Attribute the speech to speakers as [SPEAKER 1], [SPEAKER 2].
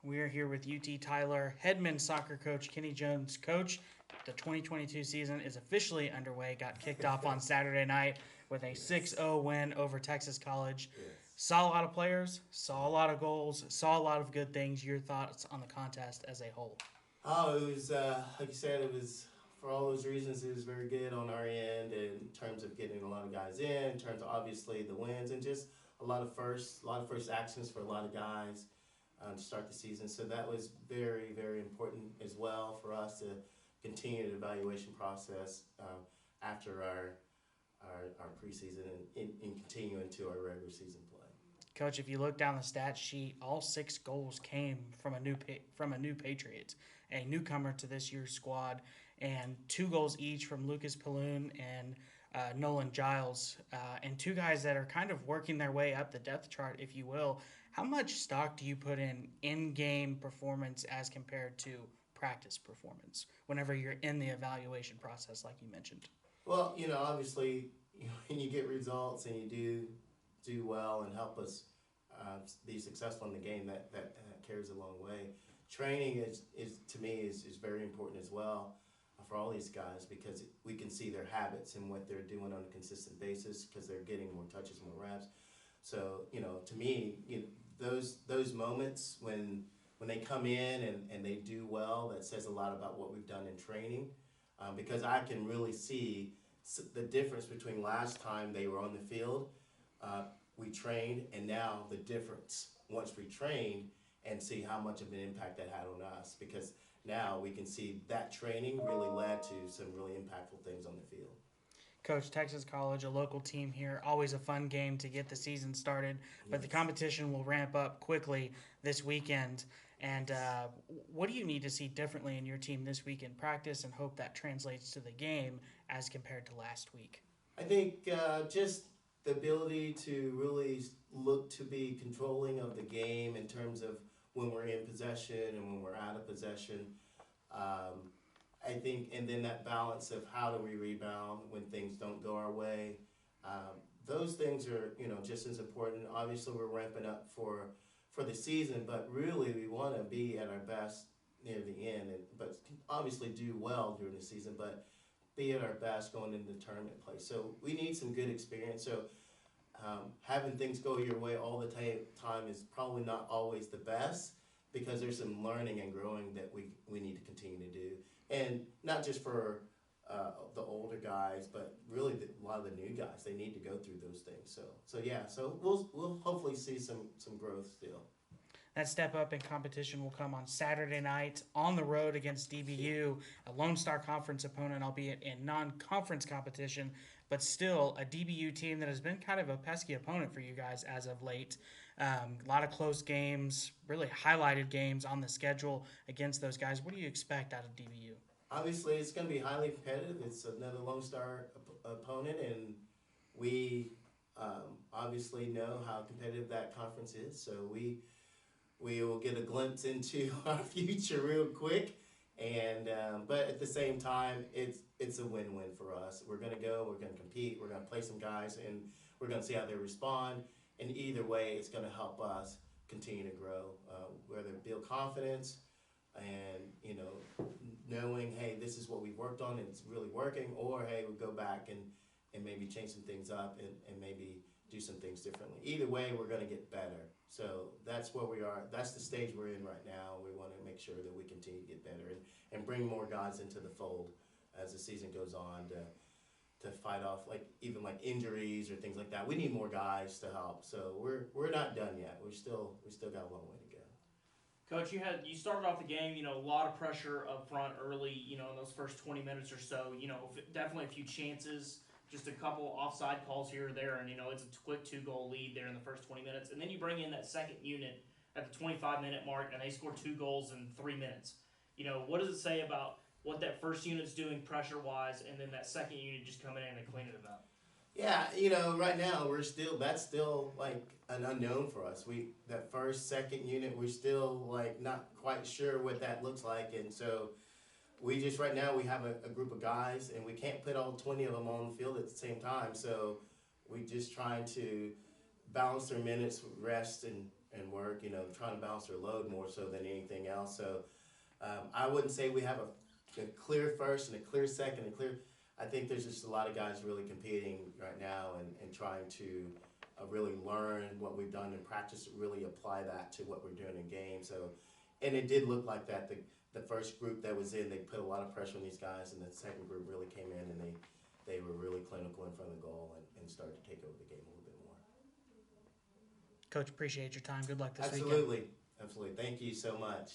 [SPEAKER 1] We are here with UT Tyler head men's soccer coach Kenny Jones. Coach, the 2022 season is officially underway. Got kicked off on Saturday night with a
[SPEAKER 2] Yes.
[SPEAKER 1] 6-0 win over Texas College.
[SPEAKER 2] Yes.
[SPEAKER 1] Saw a lot of players, saw a lot of goals, saw a lot of good things. Your thoughts on the contest as a whole?
[SPEAKER 2] Oh, it was like you said. It was for all those reasons. It was very good on our end in terms of getting a lot of guys in terms of obviously the wins and just a lot of first actions for a lot of guys to start the season. So that was very, very important as well for us to continue the evaluation process after our preseason and continue into our regular season play.
[SPEAKER 1] Coach, if you look down the stat sheet, all 6 goals came from a new Patriot, a newcomer to this year's squad, and 2 goals each from Lucas Paloon and Nolan Giles, and two guys that are kind of working their way up the depth chart, if you will. How much stock do you put in game performance as compared to practice performance whenever you're in the evaluation process, like you mentioned?
[SPEAKER 2] Well, obviously, when you get results and you do well and help us be successful in the game, that carries a long way. Training is to me is very important as well for all these guys because we can see their habits and what they're doing on a consistent basis because they're getting more touches, more reps. So to me, those moments when they come in and they do well, that says a lot about what we've done in training because I can really see the difference between last time they were on the field, uh, we trained, and now the difference once we trained and see how much of an impact that had on us because now we can see that training really led to some really impactful things on the field.
[SPEAKER 1] Coach, Texas College, a local team here. Always a fun game to get the season started, but the
[SPEAKER 2] Yes.
[SPEAKER 1] competition will ramp up quickly this weekend. And
[SPEAKER 2] Yes.
[SPEAKER 1] what do you need to see differently in your team this week in practice and hope that translates to the game as compared to last week?
[SPEAKER 2] I think just the ability to really look to be controlling of the game in terms of when we're in possession and when we're out of possession. Um, I think, and then that balance of how do we rebound when things don't go our way. Those things are, just as important. Obviously, we're ramping up for the season, but really we want to be at our best near the end, but obviously do well during the season, but be at our best going into the tournament play. So we need some good experience. So having things go your way all the time is probably not always the best because there's some learning and growing that we need to continue to do. And not just for the older guys, but really a lot of the new guys. They need to go through those things. So yeah. So we'll hopefully see some growth still.
[SPEAKER 1] That step up in competition will come on Saturday night on the road against
[SPEAKER 2] Yeah.
[SPEAKER 1] DBU, a Lone Star Conference opponent, albeit in non conference competition, but still a DBU team that has been kind of a pesky opponent for you guys as of late. A lot of close games, really highlighted games on the schedule against those guys. What do you expect out of DBU?
[SPEAKER 2] Obviously, it's going to be highly competitive. It's another Lone Star opponent, and we obviously know how competitive that conference is. So we will get a glimpse into our future real quick. And but at the same time, it's a win-win for us. We're gonna go. We're gonna compete. We're gonna play some guys, and we're gonna see how they respond. And either way, it's gonna help us continue to grow, whether build confidence, and knowing hey, this is what we've worked on and it's really working, or hey, we go back and maybe change some things up and maybe do some things differently. Either way, we're gonna get better. So that's where we are. That's the stage we're in right now. We want to make sure that we continue to get better and bring more guys into the fold as the season goes on to fight off even injuries or things like that. We need more guys to help. So we're not done yet. We still got a long way to go.
[SPEAKER 3] Coach, you started off the game, a lot of pressure up front early, in those first 20 minutes or so. Definitely a few chances, just a couple offside calls here or there, and it's a quick 2 goal lead there in the first 20 minutes. And then you bring in that second unit at the 25-minute mark, and they score 2 goals in 3 minutes. What does it say about what that first unit's doing pressure wise, and then that second unit just coming in and cleaning it up?
[SPEAKER 2] Yeah, right now that's still like an unknown for us. That first, second unit, we're still like not quite sure what that looks like, and so we just right now we have a group of guys, and we can't put all 20 of them on the field at the same time. So we just trying to balance their minutes with rest and work, trying to balance their load more so than anything else. So I wouldn't say we have a clear first and a clear second and clear. I think there's just a lot of guys really competing right now and trying to really learn what we've done in practice, really apply that to what we're doing in games. So, and it did look like that. The first group that was in, they put a lot of pressure on these guys, and the second group really came in and they were really clinical in front of the goal and started to take over the game a little bit more.
[SPEAKER 1] Coach, appreciate your time. Good luck this weekend.
[SPEAKER 2] Absolutely. Thank you so much.